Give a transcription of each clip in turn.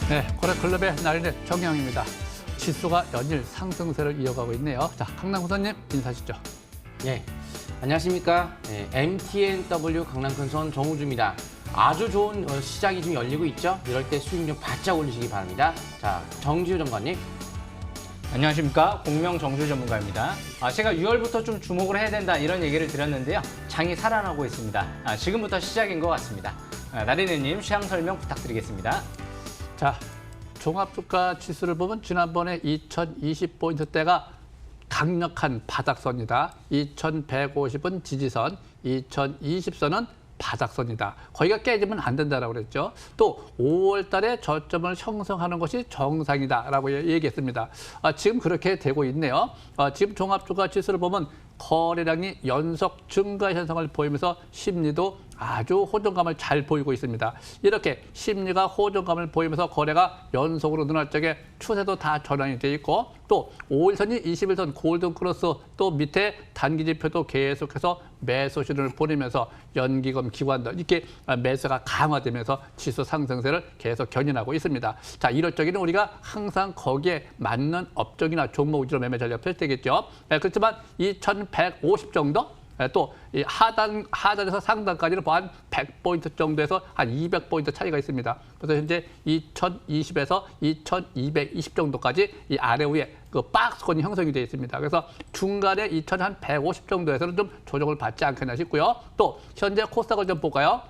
네, 거래클럽의 나린의 정영입니다. 지수가 연일 상승세를 이어가고 있네요. 자, 강남구선님 인사하시죠. 예, 안녕하십니까. MTNW 강남큰손 정우주입니다. 아주 좋은 시작이 좀 열리고 있죠. 이럴 때 수익 좀 바짝 올리시기 바랍니다. 자, 정지우 전관님. 안녕하십니까. 공명 정주 전문가입니다. 제가 6월부터 좀 주목을 해야 된다 이런 얘기를 드렸는데요. 장이 살아나고 있습니다. 지금부터 시작인 것 같습니다. 나린이님 시황 설명 부탁드리겠습니다. 자, 종합주가 지수를 보면 지난번에 2020포인트대가 강력한 바닥선이다. 2150은 지지선, 2020선은 바닥선이다. 거기가 깨지면 안 된다라고 그랬죠. 또 5월 달에 저점을 형성하는 것이 정상이다라고 얘기했습니다. 지금 그렇게 되고 있네요. 지금 종합주가 지수를 보면 거래량이 연속 증가 현상을 보이면서 심리도 아주 호전감을 잘 보이고 있습니다. 이렇게 심리가 호전감을 보이면서 거래가 연속으로 늘어날 적에 추세도 다 전환이 돼 있고 또 5일선이 21선 골든크로스 또 밑에 단기지표도 계속해서 매수 신호를 보내면서 연기금 기관들 이렇게 매수가 강화되면서 지수 상승세를 계속 견인하고 있습니다. 자, 이럴 적에는 우리가 항상 거기에 맞는 업종이나 종목 위주로 매매 전략 펼 때겠죠. 그렇지만 2150 정도 또 이 하단에서 상단까지는 한 100포인트 정도에서 한 200포인트 차이가 있습니다. 그래서 현재 2020에서 2220 정도까지 이 아래 위에 그 박스권이 형성이 되어 있습니다. 그래서 중간에 2150 정도에서는 좀 조정을 받지 않겠나 싶고요. 또 현재 코스닥을 좀 볼까요?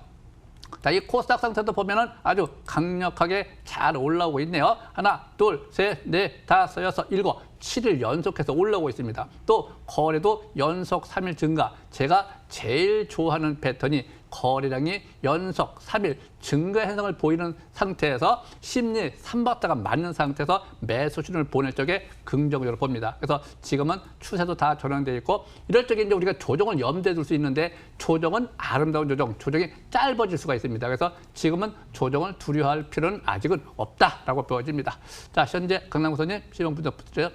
자, 이 코스닥 상태도 보면은 아주 강력하게 잘 올라오고 있네요. 하나, 둘, 셋, 넷, 다섯, 여섯, 일곱, 7일 연속해서 올라오고 있습니다. 또 거래도 연속 3일 증가. 제가 제일 좋아하는 패턴이 거래량이 연속 3일 증가 현상을 보이는 상태에서 심리 3박자가 맞는 상태에서 매수 신호를 보낼 적에 긍정적으로 봅니다. 그래서 지금은 추세도 다 전환되어 있고 이럴 적에 이제 우리가 조정을 염두에 둘 수 있는데 조정은 아름다운 조정이 짧아질 수가 있습니다. 그래서 지금은 조정을 두려워할 필요는 아직은 없다라고 보여집니다. 자, 현재 강남구선님 시황 분석 부탁드려요.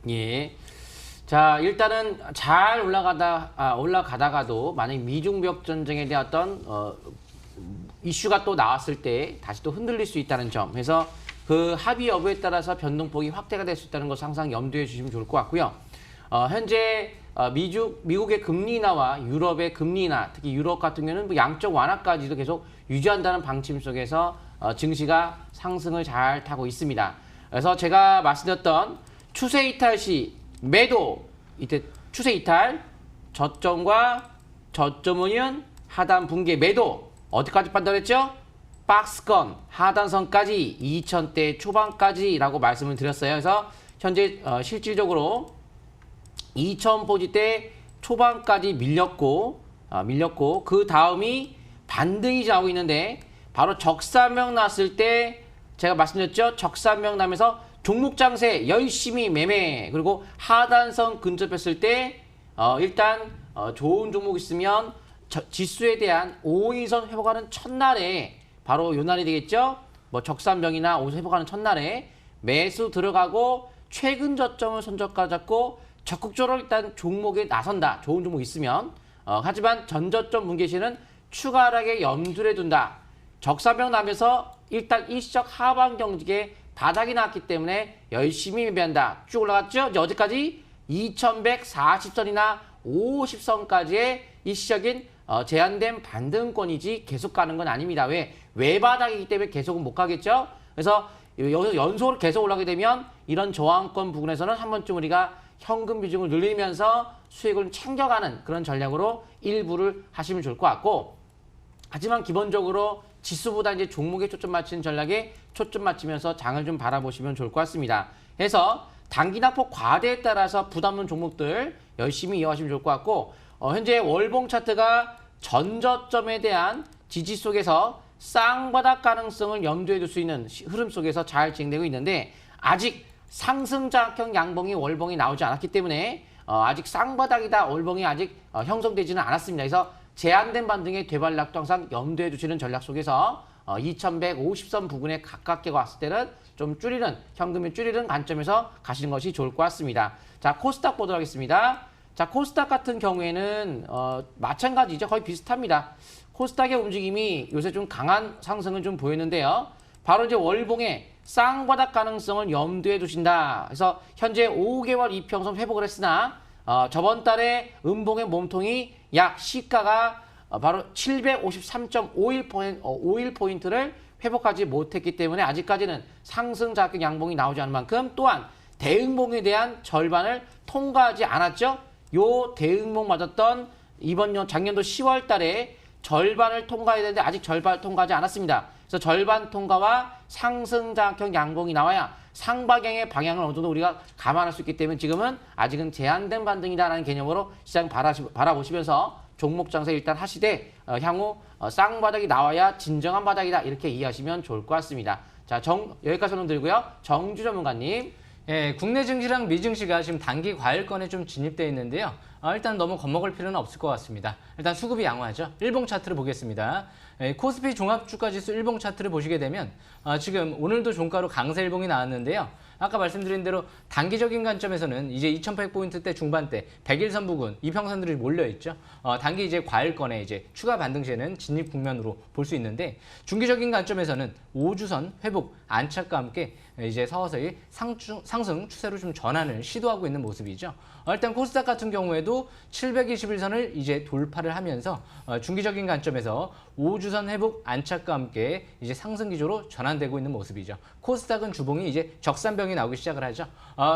예. 자, 일단은 잘 올라가다가도 만약 미중무역 전쟁에 대한 어떤 이슈가 또 나왔을 때 다시 또 흔들릴 수 있다는 점. 그래서 그 합의 여부에 따라서 변동폭이 확대가 될 수 있다는 것을 항상 염두에 주시면 좋을 것 같고요. 현재 미국의 금리 인하와 유럽의 금리 인하, 특히 유럽 같은 경우는 뭐 양적 완화까지도 계속 유지한다는 방침 속에서 증시가 상승을 잘 타고 있습니다. 그래서 제가 말씀드렸던 추세 이탈 시 매도, 이때 추세 이탈, 저점과 저점은 하단 붕괴 매도, 어디까지 판단했죠? 박스권, 하단선까지 2000대 초반까지라고 말씀을 드렸어요. 그래서 현재 실질적으로 2000포지대 초반까지 밀렸고 그 다음이 반등이 나오고 있는데 바로 적산명 났을 때 제가 말씀드렸죠? 적산명 나면서 종목 장세 열심히 매매 그리고 하단선 근접했을 때 일단 좋은 종목 있으면 지수에 대한 5일선 회복하는 첫날에 바로 요 날이 되겠죠. 뭐 적산명이나 5일선 회복하는 첫날에 매수 들어가고 최근 저점을 손절가 잡고 적극적으로 일단 종목에 나선다. 좋은 종목 있으면 하지만 전저점 붕괴 시는 추가하게 염두에 둔다. 적산명 나면서 일단 일시적 하방 경직에 바닥이 나왔기 때문에 열심히 매매한다. 쭉 올라갔죠? 이제 어디까지? 2140선이나 50선까지의 일시적인 제한된 반등권이지 계속 가는 건 아닙니다. 왜? 외바닥이기 때문에 계속은 못 가겠죠? 그래서 여기서 연속으로 계속 올라가게 되면 이런 저항권 부분에서는 한 번쯤 우리가 현금 비중을 늘리면서 수익을 챙겨가는 그런 전략으로 일부를 하시면 좋을 것 같고 하지만 기본적으로 지수보다 이제 종목에 초점 맞추는 전략에 초점 맞추면서 장을 좀 바라보시면 좋을 것 같습니다. 그래서 단기낙폭 과대에 따라서 부담 없는 종목들 열심히 이어가시면 좋을 것 같고 현재 월봉 차트가 전저점에 대한 지지 속에서 쌍바닥 가능성을 염두에 둘 수 있는 흐름 속에서 잘 진행되고 있는데 아직 상승작형 양봉이 월봉이 나오지 않았기 때문에 아직 쌍바닥이다 월봉이 아직 형성되지는 않았습니다. 그래서 제한된 반등의 되발락도 항상 염두에 두시는 전략 속에서 2150선 부근에 가깝게 왔을 때는 좀 줄이는 현금을 줄이는 관점에서 가시는 것이 좋을 것 같습니다. 자, 코스닥 보도록 하겠습니다. 자, 코스닥 같은 경우에는 마찬가지죠. 거의 비슷합니다. 코스닥의 움직임이 요새 좀 강한 상승을 좀 보이는데요. 바로 이제 월봉의 쌍바닥 가능성을 염두에 두신다. 그래서 현재 5개월 이평선 회복을 했으나 저번 달에 음봉의 몸통이 약 시가가 바로 753.51포인트를 회복하지 못했기 때문에 아직까지는 상승 자격 양봉이 나오지 않은 만큼 또한 대응봉에 대한 절반을 통과하지 않았죠. 요 대응봉 맞았던 작년도 10월 달에 절반을 통과해야 되는데 아직 절반을 통과하지 않았습니다. 그래서 절반 통과와 상승 자격 양봉이 나와야 상방향의 방향을 어느 정도 우리가 감안할 수 있기 때문에 지금은 아직은 제한된 반등이다라는 개념으로 시장 바라보시면서 종목 장세 일단 하시되 향후 쌍바닥이 나와야 진정한 바닥이다 이렇게 이해하시면 좋을 것 같습니다. 자, 여기까지 설명드리고요. 정주 전문가님. 예, 국내 증시랑 미증시가 지금 단기 과열권에 좀 진입되어 있는데요. 일단 너무 겁먹을 필요는 없을 것 같습니다. 일단 수급이 양호하죠. 일봉 차트를 보겠습니다. 코스피 종합주가지수 일봉 차트를 보시게 되면 지금 오늘도 종가로 강세 일봉이 나왔는데요. 아까 말씀드린 대로 단기적인 관점에서는 이제 2100포인트대 중반대 100일선 부근 이평선들이 몰려있죠. 단기 이제 과열권에 이제 추가 반등 시에는 진입 국면으로 볼 수 있는데 중기적인 관점에서는 5주선 회복 안착과 함께 이제 서서히 상승 추세로 좀 전환을 시도하고 있는 모습이죠. 일단 코스닥 같은 경우에도 721선을 이제 돌파를 하면서 중기적인 관점에서 5주선 회복 안착과 함께 이제 상승 기조로 전환되고 있는 모습이죠. 코스닥은 주봉이 이제 적산병이 나오기 시작을 하죠.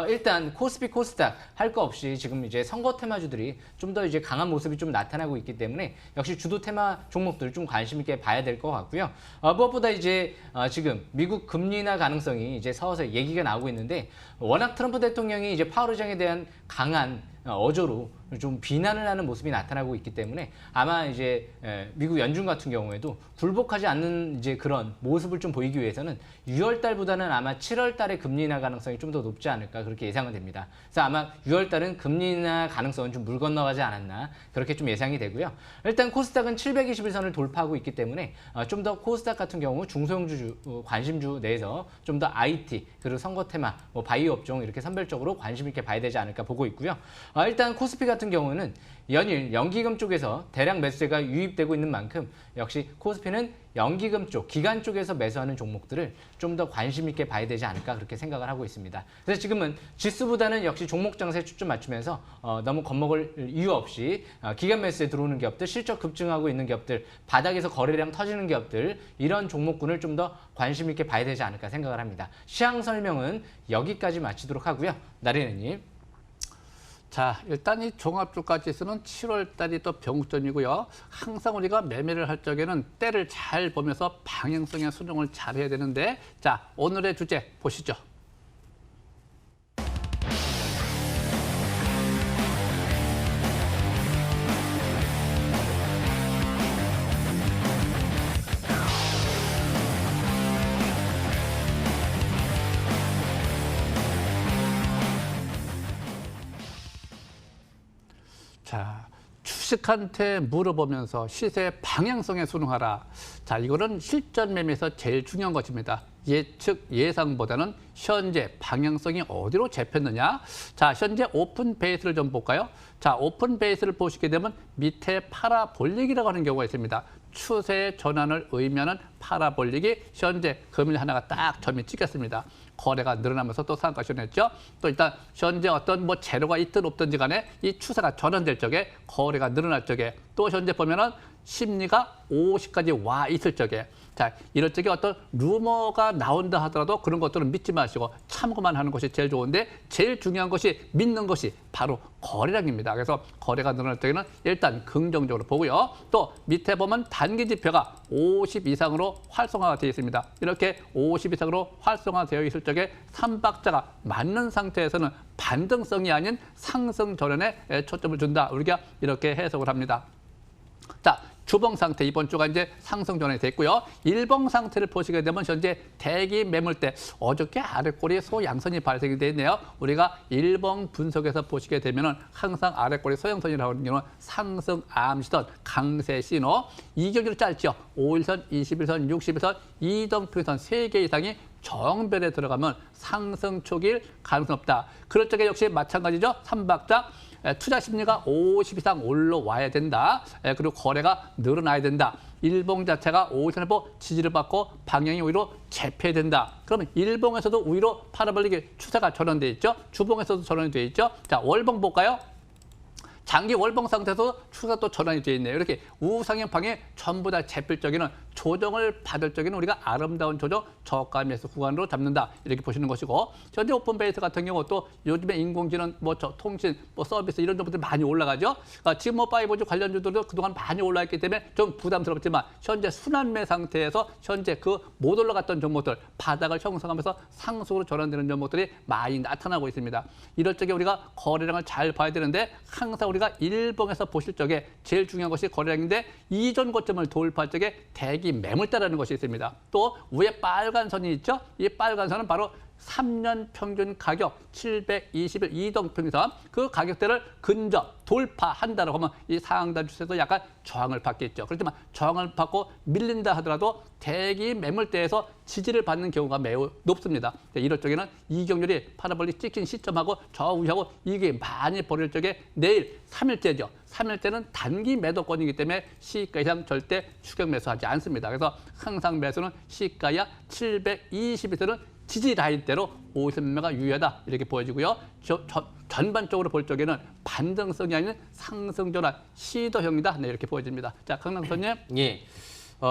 일단 코스피 코스닥 할 거 없이 지금 이제 선거 테마주들이 좀 더 이제 강한 모습이 좀 나타나고 있기 때문에 역시 주도 테마 종목들 좀 관심 있게 봐야 될 것 같고요. 무엇보다 이제 지금 미국 금리 인하 가능성이 이제 서서히 얘기가 나오고 있는데 워낙 트럼프 대통령이 이제 파월 의장에 대한 강한 어조로 좀 비난을 하는 모습이 나타나고 있기 때문에 아마 이제 미국 연준 같은 경우에도 굴복하지 않는 이제 그런 모습을 좀 보이기 위해서는 6월 달보다는 아마 7월 달에 금리 인하 가능성이 좀 더 높지 않을까 그렇게 예상은 됩니다. 그래서 아마 6월 달은 금리 인하 가능성은 좀 물 건너가지 않았나 그렇게 좀 예상이 되고요. 일단 코스닥은 721선을 돌파하고 있기 때문에 좀 더 코스닥 같은 경우 중소형주 관심주 내에서 좀 더 IT 그리고 선거 테마 뭐 바이오 업종 이렇게 선별적으로 관심 있게 봐야 되지 않을까 보고 있고요. 일단 코스피 같은 경우는 연일 연기금 쪽에서 대량 매수세가 유입되고 있는 만큼 역시 코스피는 연기금 쪽, 기관 쪽에서 매수하는 종목들을 좀 더 관심 있게 봐야 되지 않을까 그렇게 생각을 하고 있습니다. 그래서 지금은 지수보다는 역시 종목 장세에 초점 맞추면서 너무 겁먹을 이유 없이 기관 매수에 들어오는 기업들, 실적 급증하고 있는 기업들, 바닥에서 거래량 터지는 기업들 이런 종목군을 좀 더 관심 있게 봐야 되지 않을까 생각을 합니다. 시황 설명은 여기까지 마치도록 하고요. 나리네님. 자, 일단 이 종합주가 지수는 7월 달이 또 병점이고요. 항상 우리가 매매를 할 적에는 때를 잘 보면서 방향성의 수정을 잘 해야 되는데, 자, 오늘의 주제 보시죠. 자, 주식한테 물어보면서 시세 방향성에 순응하라. 자, 이거는 실전 매매에서 제일 중요한 것입니다. 예측, 예상보다는 현재 방향성이 어디로 잡혔느냐. 자, 현재 오픈 베이스를 좀 볼까요? 자, 오픈 베이스를 보시게 되면 밑에 파라볼릭이라고 하는 경우가 있습니다. 추세 전환을 의미하는 파라볼릭이 현재 금일 하나가 딱 점이 찍혔습니다. 거래가 늘어나면서 또 상한가 시전했죠. 또 일단 현재 어떤 뭐 재료가 있든 없든지 간에 이 추세가 전환될 적에 거래가 늘어날 적에 또 현재 보면은 심리가 50까지 와 있을 적에 자, 이럴 적에 어떤 루머가 나온다 하더라도 그런 것들은 믿지 마시고 참고만 하는 것이 제일 좋은데 제일 중요한 것이 믿는 것이 바로 거래량입니다. 그래서 거래가 늘어날 때에는 일단 긍정적으로 보고요. 또 밑에 보면 단기 지표가 50 이상으로 활성화가 되어 있습니다. 이렇게 50 이상으로 활성화되어 있을 적에 3박자가 맞는 상태에서는 반등성이 아닌 상승 전환에 초점을 준다. 우리가 이렇게 해석을 합니다. 자, 주봉 상태 이번 주가 이제 상승 전환이 됐고요. 일봉 상태를 보시게 되면 현재 대기 매물대 어저께 아래꼬리에 소양선이 발생이 됐네요. 우리가 일봉 분석에서 보시게 되면은 항상 아래꼬리 소양선이라고 하는 경우는 상승 암시선 강세 신호 이격으로 짧죠. 5일선, 21선, 60일선, 이등평선 3개 이상이 정별에 들어가면 상승 초기일 가능성이 없다. 그럴 적에 역시 마찬가지죠. 3박자 투자 심리가 50 이상 올라와야 된다. 그리고 거래가 늘어나야 된다. 일봉 자체가 5선을 지지를 받고 방향이 오히려 재패된다. 그러면 일봉에서도 오히려 파라볼릭의 추세가 전환돼 있죠. 주봉에서도 전환이 돼 있죠. 자, 월봉 볼까요? 장기 월봉 상태에서 추세가 또 전환이 되어 있네요. 이렇게 우상향방에 전부 다 재필 적에는 조정을 받을 적에는 우리가 아름다운 조정 저가 매수 구간으로 잡는다. 이렇게 보시는 것이고, 현재 오픈 베이스 같은 경우 또 요즘에 인공지능, 통신, 서비스 이런 정보들이 많이 올라가죠. 지금 파이버즈 관련주들도 그동안 많이 올라있기 때문에 좀 부담스럽지만 현재 순환매 상태에서 현재 그 못 올라갔던 종목들 바닥을 형성하면서 상승으로 전환되는 종목들이 많이 나타나고 있습니다. 이럴 적에 우리가 거래량을 잘 봐야 되는데 항상 우리가 일봉에서 보실 적에 제일 중요한 것이 거래량인데 이전 고점을 돌파할 적에 대기 매물대라는 것이 있습니다. 또 위에 빨간 선이 있죠. 이 빨간 선은 바로 3년 평균 가격 721 이동평균선 그 가격대를 근접 돌파한다라고 하면 이 상한단 추세도 약간 저항을 받겠죠. 그렇지만 저항을 받고 밀린다 하더라도 대기 매물대에서 지지를 받는 경우가 매우 높습니다. 이럴 적에는 이격률이 파라볼릭 찍힌 시점하고 저우하고 이게 많이 벌어질 적에 내일 3일째죠. 3일째는 단기 매도권이기 때문에 시가 이상 절대 추격 매수하지 않습니다. 그래서 항상 매수는 시가야 720에서는 지지 라인대로 50매가 유효하다 이렇게 보여지고요. 전반적으로 볼 적에는 반등성이 아닌 상승 전환 시도형이다 이렇게 보여집니다. 자, 강남선님. 예.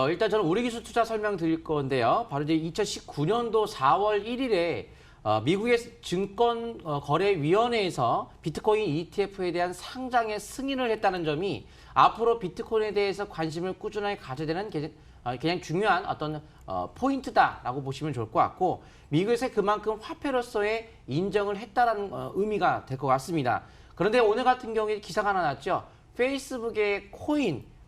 일단 저는 우리기술 투자 설명드릴 건데요. 바로 이제 2019년도 4월 1일에 미국의 증권거래위원회에서 비트코인 ETF에 대한 상장의 승인을 했다는 점이 앞으로 비트코인에 대해서 관심을 꾸준하게 가져야 되는 그냥 중요한 어떤 포인트다라고 보시면 좋을 것 같고, 미국에서 그만큼 화폐로서의 인정을 했다라는 의미가 될 것 같습니다. 그런데 오늘 같은 경우에 기사가 하나 났죠. 페이스북의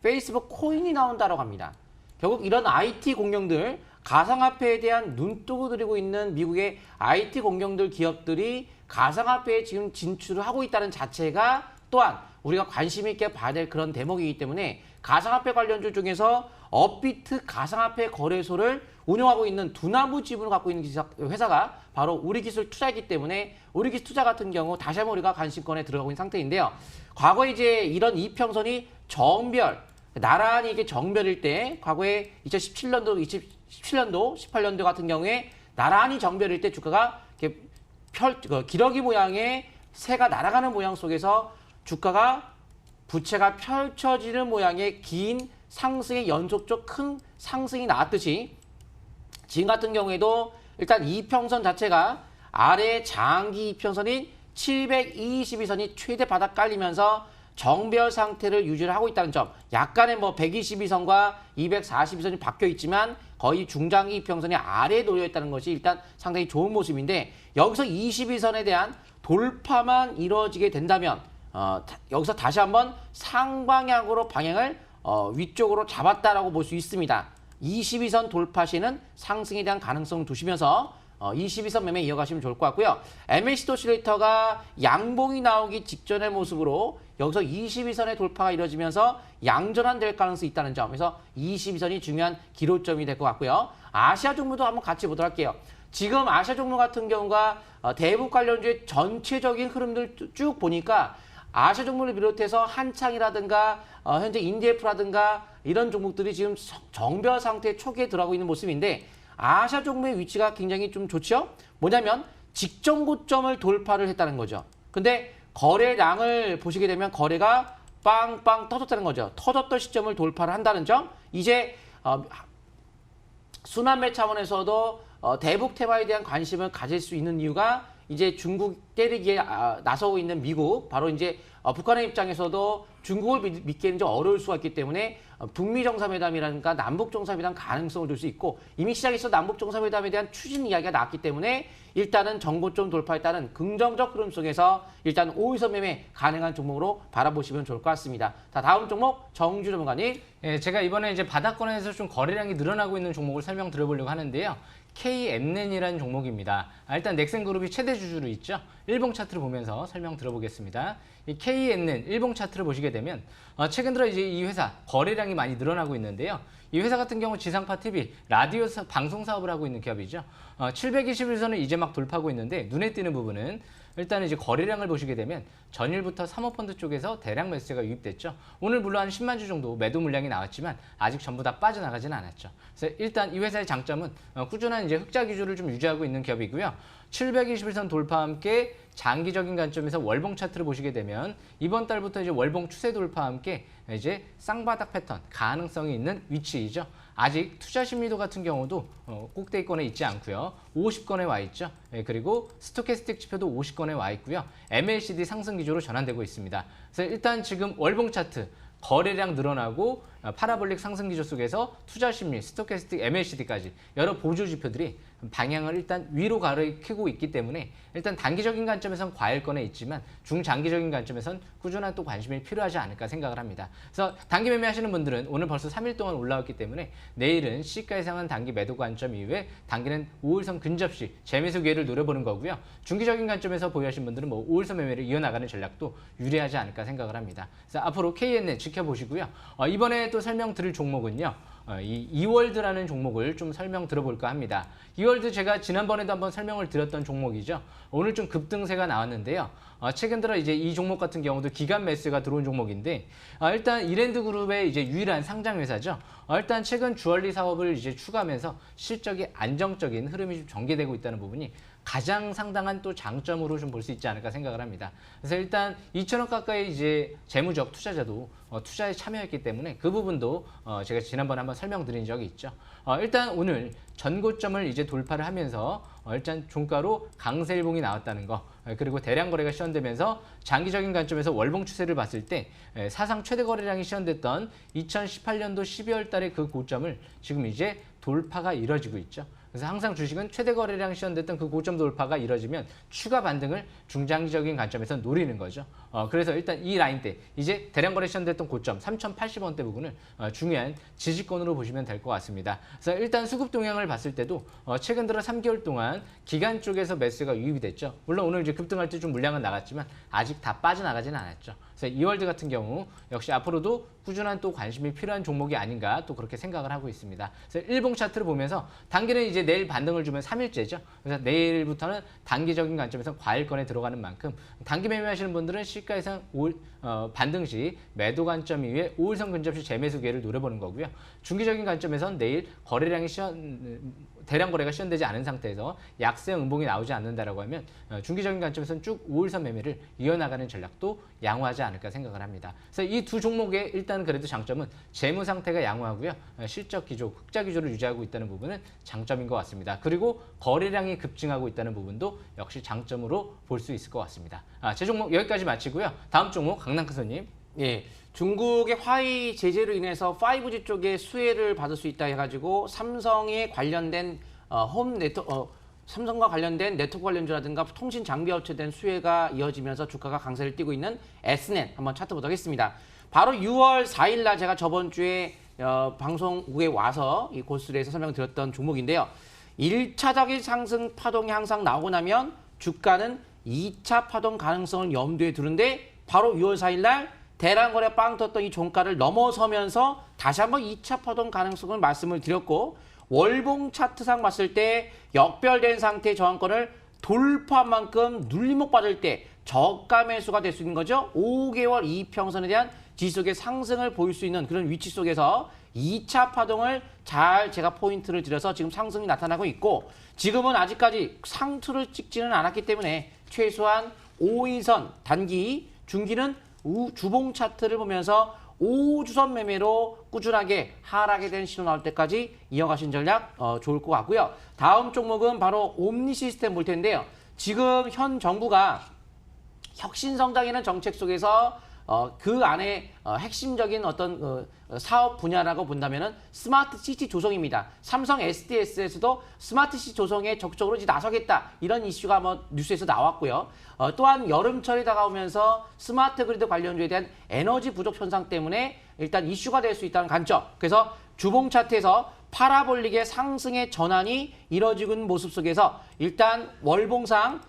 페이스북 코인이 나온다라고 합니다. 결국 이런 IT 공룡들, 가상화폐에 대한 눈독을 들이고 있는 미국의 IT 공룡들 기업들이 가상화폐에 지금 진출을 하고 있다는 자체가 또한 우리가 관심 있게 봐야 될 그런 대목이기 때문에 가상화폐 관련주 중에서 업비트 가상화폐 거래소를 운영하고 있는 두나무 지분을 갖고 있는 회사가 바로 우리기술 투자이기 때문에 우리기술 투자 같은 경우 다시 한번 우리가 관심권에 들어가고 있는 상태인데요. 과거에 이제 이런 이평선이 나란히 이게 정별일 때, 과거에 2017년도, 18년도 같은 경우에 나란히 정별일 때 주가가 이렇게 기러기 모양의 새가 날아가는 모양 속에서 주가가 부채가 펼쳐지는 모양의 긴 상승의 연속적 큰 상승이 나왔듯이 지금 같은 경우에도 일단 이평선 자체가 아래 장기 이평선인 722선이 최대 바닥 깔리면서 정별 상태를 유지를 하고 있다는 점, 약간의 122선과 242선이 바뀌어 있지만 거의 중장기 이평선이 아래에 놓여 있다는 것이 일단 상당히 좋은 모습인데, 여기서 22선에 대한 돌파만 이루어지게 된다면 여기서 다시 한번 상방향으로 방향을 위쪽으로 잡았다라고 볼 수 있습니다. 22선 돌파 시에는 상승에 대한 가능성을 두시면서 22선 매매 이어가시면 좋을 것 같고요. MACD 오실레이터가 양봉이 나오기 직전의 모습으로 여기서 22선의 돌파가 이루어지면서 양전환 될 가능성이 있다는 점, 그래서 22선이 중요한 기로점이 될 것 같고요. 아시아 종목도 한번 같이 보도록 할게요. 지금 아시아 종목 같은 경우가 대북 관련주의 전체적인 흐름들 쭉 보니까 아시아 종목을 비롯해서 한창이라든가 현재 인디에프라든가 이런 종목들이 지금 정별 상태 초기에 들어가고 있는 모습인데, 아시아 종목의 위치가 굉장히 좀 좋죠? 뭐냐면 직전 고점을 돌파를 했다는 거죠. 근데 거래량을 보시게 되면 거래가 빵빵 터졌다는 거죠. 터졌던 시점을 돌파를 한다는 점, 이제 순환매 차원에서도 대북 테마에 대한 관심을 가질 수 있는 이유가 이제 중국 때리기에 나서고 있는 미국, 바로 이제 북한의 입장에서도 중국을 믿기에는 좀 어려울 수가 있기 때문에 북미 정상회담이라든가 남북 정상회담 가능성을 줄 수 있고, 이미 시작에서 남북 정상회담에 대한 추진 이야기가 나왔기 때문에 일단은 정고점 돌파에 따른 긍정적 흐름 속에서 일단 5위선 매매 가능한 종목으로 바라보시면 좋을 것 같습니다. 자, 다음 종목 정주 전문가님. 예, 제가 이번에 이제 바닥권에서 좀 거래량이 늘어나고 있는 종목을 설명드려보려고 하는데요. KMN이라는 종목입니다. 일단 넥센그룹이 최대 주주로 있죠. 일봉 차트를 보면서 설명 들어보겠습니다. 이 KMN 일봉 차트를 보시게 되면 최근 들어 이제 이 회사 거래량이 많이 늘어나고 있는데요. 이 회사 같은 경우 지상파 TV, 라디오 방송 사업을 하고 있는 기업이죠. 721선을 이제 막 돌파하고 있는데 눈에 띄는 부분은 일단 이제 거래량을 보시게 되면 전일부터 사모펀드 쪽에서 대량 매수세가 유입됐죠. 오늘 물론 한 10만 주 정도 매도 물량이 나왔지만 아직 전부 다 빠져나가지는 않았죠. 그래서 일단 이 회사의 장점은 꾸준한 이제 흑자 기조를 좀 유지하고 있는 기업이고요. 721선 돌파와 함께 장기적인 관점에서 월봉 차트를 보시게 되면 이번 달부터 이제 월봉 추세 돌파와 함께 이제 쌍바닥 패턴 가능성이 있는 위치이죠. 아직 투자 심리도 같은 경우도 꼭대기권에 있지 않고요. 50권에 와 있죠. 그리고 스토캐스틱 지표도 50권에 와 있고요. MACD 상승 기조로 전환되고 있습니다. 그래서 일단 지금 월봉 차트 거래량 늘어나고 파라볼릭 상승 기조 속에서 투자 심리, 스토캐스틱, MACD까지 여러 보조 지표들이 방향을 일단 위로 가리키고 있기 때문에 일단 단기적인 관점에선 과일권에 있지만 중장기적인 관점에선 꾸준한 또 관심이 필요하지 않을까 생각을 합니다. 그래서 단기 매매하시는 분들은 오늘 벌써 3일 동안 올라왔기 때문에 내일은 시가 이상한 단기 매도 관점 이후에 단기는 5일선 근접시 재매수 기회를 노려보는 거고요. 중기적인 관점에서 보유하신 분들은 뭐 5일선 매매를 이어나가는 전략도 유리하지 않을까 생각을 합니다. 그래서 앞으로 KNN 지켜보시고요. 이번에 또 설명드릴 종목은요. 이 이월드라는 종목을 좀 설명 들어볼까 합니다. 이월드 제가 지난번에도 한번 설명을 드렸던 종목이죠. 오늘 좀 급등세가 나왔는데요. 최근 들어 이제 이 종목 같은 경우도 기간 매수가 들어온 종목인데 일단 이랜드 그룹의 이제 유일한 상장 회사죠. 일단 최근 주얼리 사업을 이제 추가하면서 실적이 안정적인 흐름이 좀 전개되고 있다는 부분이 가장 상당한 또 장점으로 좀 볼 수 있지 않을까 생각을 합니다. 그래서 일단 2천억 가까이 이제 재무적 투자자도 투자에 참여했기 때문에 그 부분도 제가 지난번에 한번 설명드린 적이 있죠. 일단 오늘 전고점을 이제 돌파를 하면서 일단 종가로 강세일봉이 나왔다는 거, 그리고 대량 거래가 시현되면서 장기적인 관점에서 월봉 추세를 봤을 때 사상 최대 거래량이 시현됐던 2018년도 12월 달의 그 고점을 지금 이제 돌파가 이뤄지고 있죠. 그래서 항상 주식은 최대 거래량 시현됐던 그 고점 돌파가 이뤄지면 추가 반등을 중장기적인 관점에서 노리는 거죠. 그래서 일단 이 라인대 이제 대량 거래 시현됐던 고점 3,080원대 부분을 중요한 지지권으로 보시면 될 것 같습니다. 그래서 일단 수급 동향을 봤을 때도 최근 들어 3개월 동안 기간 쪽에서 매수가 유입이 됐죠. 물론 오늘 이제 급등할 때 좀 물량은 나갔지만 아직 다 빠져나가지는 않았죠. 그래서 이월드 같은 경우 역시 앞으로도 꾸준한 또 관심이 필요한 종목이 아닌가 또 그렇게 생각을 하고 있습니다. 그래서 일봉 차트를 보면서 단기는 이제 내일 반등을 주면 3일째죠. 그래서 내일부터는 단기적인 관점에서 과일권에 들어가는 만큼 단기 매매하시는 분들은 시가 이상 반등 시 매도 관점 이후에 5일선 근접시 재매수 기회를 노려보는 거고요. 중기적인 관점에서는 내일 거래량이 대량 거래가 시현되지 않은 상태에서 약세 음봉이 나오지 않는다라고 하면 중기적인 관점에서는 쭉 5일선 매매를 이어나가는 전략도 양호하지 않을까 생각을 합니다. 그래서 이 두 종목의 일단 그래도 장점은 재무 상태가 양호하고요. 실적 기조, 흑자 기조를 유지하고 있다는 부분은 장점인 것 같습니다. 그리고 거래량이 급증하고 있다는 부분도 역시 장점으로 볼 수 있을 것 같습니다. 제 종목 여기까지 마치고요. 다음 종목 강남크소님. 예, 중국의 화웨이 제재로 인해서 5G 쪽에 수혜를 받을 수 있다 해가지고 삼성에 관련된 삼성과 관련된 네트워크 관련주라든가 통신 장비 업체된 수혜가 이어지면서 주가가 강세를 띠고 있는 Snet 한번 차트 보도록 하겠습니다. 바로 6월 4일 날 제가 저번 주에 방송국에 와서 이 고스트에서 설명드렸던 종목인데요. 1차적인 상승 파동이 항상 나오고 나면 주가는 2차 파동 가능성을 염두에 두는데 바로 6월 4일 날 대량 거래 빵 떴던 이 종가를 넘어서면서 다시 한번 2차 파동 가능성을 말씀을 드렸고 월봉 차트상 봤을 때 역별된 상태의 저항권을 돌파한 만큼 눌림목 받을 때 저가 매수가 될 수 있는 거죠. 5개월 이평선에 대한 지속의 상승을 보일 수 있는 그런 위치 속에서 2차 파동을 잘 제가 포인트를 들여서 지금 상승이 나타나고 있고 지금은 아직까지 상투를 찍지는 않았기 때문에 최소한 5일선 단기, 중기는 주봉 차트를 보면서 5주선 매매로 꾸준하게 하락에 대한 신호 나올 때까지 이어가신 전략 좋을 것 같고요. 다음 종목은 바로 옴니 시스템 볼 텐데요. 지금 현 정부가 혁신성장이라는 정책 속에서 그 안에 핵심적인 어떤 사업 분야라고 본다면은 스마트 시티 조성입니다. 삼성 SDS에서도 스마트 시티 조성에 적극적으로 나서겠다 이런 이슈가 뉴스에서 나왔고요. 또한 여름철이 다가오면서 스마트 그리드 관련주에 대한 에너지 부족 현상 때문에 일단 이슈가 될 수 있다는 관점. 그래서 주봉 차트에서 파라볼릭의 상승의 전환이 이뤄지고 있는 모습 속에서 일단 월봉상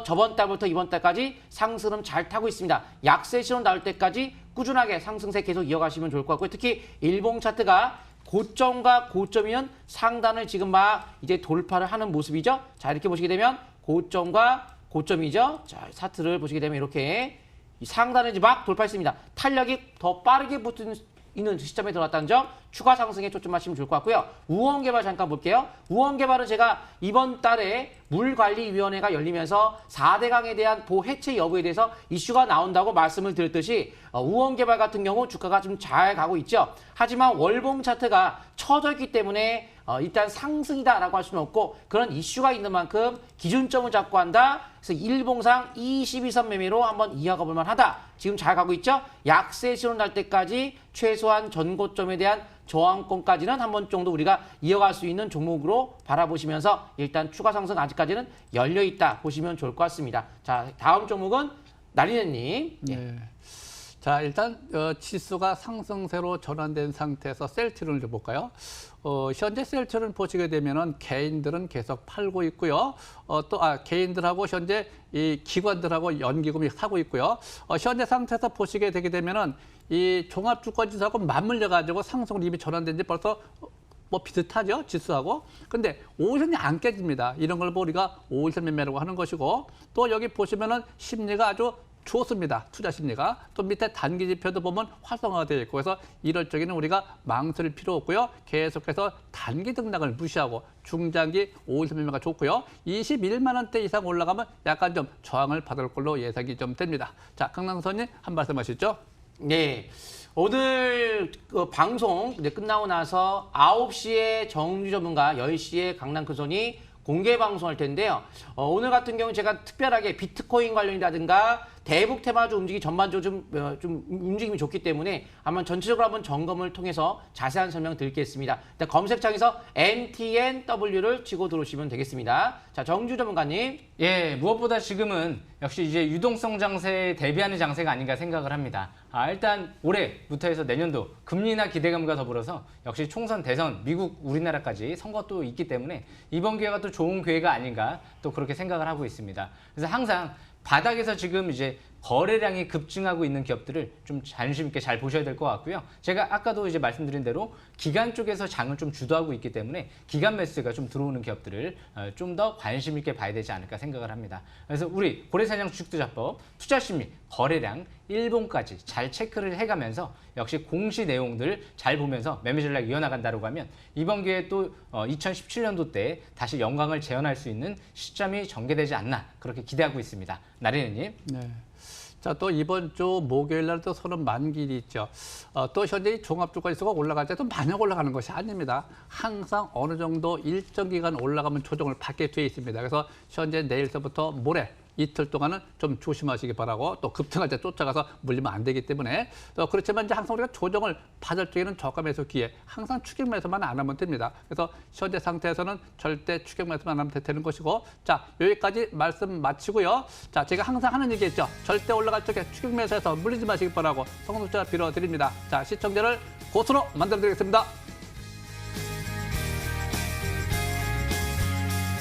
저번 달부터 이번 달까지 상승은 잘 타고 있습니다. 약세 신호 나올 때까지 꾸준하게 상승세 계속 이어가시면 좋을 것 같고요. 특히 일봉 차트가 고점과 고점이면 상단을 지금 막 이제 돌파를 하는 모습이죠. 자, 이렇게 보시게 되면 고점과 고점이죠. 자, 차트를 보시게 되면 이렇게 이 상단을 이제 막 돌파했습니다. 탄력이 더 빠르게 붙은 있는 시점에 들어왔다는 점, 추가 상승에 초점하시면 좋을 것 같고요. 우원개발 잠깐 볼게요. 우원개발은 제가 이번 달에 물관리위원회가 열리면서 4대 강에 대한 보호 해체 여부에 대해서 이슈가 나온다고 말씀을 드렸듯이 우원개발 같은 경우 주가가 좀 잘 가고 있죠. 하지만 월봉 차트가 처져 있기 때문에 일단 상승이다라고 할 수는 없고 그런 이슈가 있는 만큼 기준점을 잡고 한다. 그래서 일봉상 22선 매매로 한번 이어가 볼 만하다. 지금 잘 가고 있죠. 약세 신호 날 때까지 최소한 전고점에 대한 저항권까지는 한 번 정도 우리가 이어갈 수 있는 종목으로 바라보시면서 일단 추가 상승 아직까지는 열려 있다 보시면 좋을 것 같습니다. 자, 다음 종목은 나리네님. 네. 자, 일단 지수가 상승세로 전환된 상태에서 셀트론을 좀 볼까요? 현재 셀트론 보시게 되면은 개인들은 계속 팔고 있고요. 개인들하고 현재 이 기관들하고 연기금이 사고 있고요. 현재 상태에서 보시게 되게 되면은 이 종합주가지수하고 맞물려 가지고 상승으로 이미 전환된 지 벌써 뭐 비슷하죠, 지수하고. 근데 5일선이 안 깨집니다. 이런 걸 우리가 5일선 매매라고 하는 것이고, 또 여기 보시면은 심리가 아주 좋습니다. 투자 심리가. 또 밑에 단기 지표도 보면 활성화가 되어 있고, 그래서 이럴 적에는 우리가 망설일 필요 없고요. 계속해서 단기 등락을 무시하고 중장기 5일선 매매가 좋고요. 21만 원대 이상 올라가면 약간 좀 저항을 받을 걸로 예상이 좀 됩니다. 자, 강남선님 한 말씀 하시죠. 네. 오늘 방송 끝나고 나서 9시에 정주 전문가, 10시에 강남크손이 공개 방송할 텐데요. 오늘 같은 경우 제가 특별하게 비트코인 관련이라든가 대북 테마주 움직이 전반적으로 좀 움직임이 좋기 때문에 한번 전체적으로 한번 점검을 통해서 자세한 설명 드리겠습니다. 일단 검색창에서 MTNW를 치고 들어오시면 되겠습니다. 자, 정주 전문가님. 예, 무엇보다 지금은 역시 이제 유동성 장세에 대비하는 장세가 아닌가 생각을 합니다. 일단 올해부터 해서 내년도 금리나 기대감과 더불어서 역시 총선, 대선, 미국, 우리나라까지 선거도 있기 때문에 이번 기회가 또 좋은 기회가 아닌가 또 그렇게 생각을 하고 있습니다. 그래서 항상 바닥에서 지금 이제 거래량이 급증하고 있는 기업들을 좀 관심 있게 잘 보셔야 될 것 같고요. 제가 아까도 이제 말씀드린 대로 기관 쪽에서 장을 좀 주도하고 있기 때문에 기관 매수가 좀 들어오는 기업들을 좀 더 관심 있게 봐야 되지 않을까 생각을 합니다. 그래서 우리 고래사냥 주식투자법 투자심리 거래량 일봉까지 잘 체크를 해가면서 역시 공시 내용들 잘 보면서 매매 전략 이어나간다고 하면 이번 기회에 또 2017년도 때 다시 영광을 재현할 수 있는 시점이 전개되지 않나 그렇게 기대하고 있습니다. 나리네님. 네. 자, 또 이번 주 목요일 날 또 서른 만기일이 있죠. 또 현재 종합주가지수가 올라갈 때도 마냥 올라가는 것이 아닙니다. 항상 어느 정도 일정 기간 올라가면 조정을 받게 돼 있습니다. 그래서 현재 내일서부터 모레 이틀 동안은 좀 조심하시기 바라고 또 급등할 때 쫓아가서 물리면 안 되기 때문에 또 그렇지만 이제 항상 우리가 조정을 받을 적에는 저가 매수 기회 항상 추격 매수만 안 하면 됩니다. 그래서 현재 상태에서는 절대 추격 매수만 하면 되는 것이고 자 여기까지 말씀 마치고요. 자 제가 항상 하는 얘기 있죠. 절대 올라갈 적에 추격 매수해서 물리지 마시기 바라고 성숙자 빌어드립니다. 자 시청자를 고수로 만들어드리겠습니다.